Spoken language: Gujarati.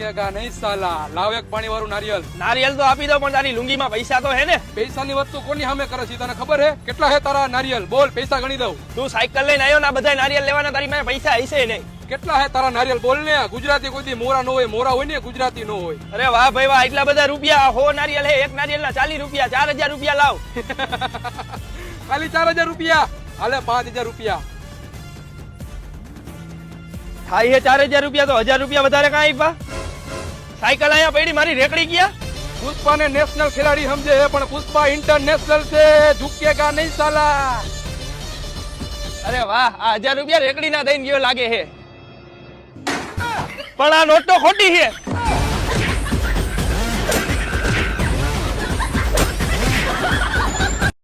झुकेगा नहीं साला। लाव एक पानी वाળું नारियल। નારિયેલ તો આપી દો પણ તારી લુંગીમાં પૈસા તો હે ને? પૈસાની વસ્તુ કોની સામે કરે છે તને ખબર હે? કેટલા હે તારા નારિયેલ? બોલ, પૈસા ગણી દઉં। તું સાયકલ લઈને આવ્યો ને બધા નારિયેલ લેવાના, તારી પાસે પૈસા હશે નહીં? કેટલા હે તારા નારિયેલ? બોલ ને। ગુજરાતી કોઈ દી મોરા નો હોય, મોરા હોય ને ગુજરાતી નો હોય। અરે વાહ ભાઈ વાહ, એટલા બધા રૂપિયા? 100 નારિયેલ હે, એક નારિયેલના 40 રૂપિયા, 4000 રૂપિયા લાવ। ખાલી 4000 રૂપિયા? હાલે 5000 રૂપિયા થાય હે 4000 રૂપિયા તો 1000 રૂપિયા વધારે કાંઈ આપ્યા? સાયકલ અહીંયા પડી, મારી રેકડી ગયા। પુષ્પા ને નેશનલ ખિલાડી સમજે है પણ પુષ્પા इंटरनेशनल से झुकेगा नहीं साला। અરે વાહ, આ 1000 રૂપિયા રેકડી ના દઈને ગયો લાગે હે, પણ આ નોટ તો ખોટી છે।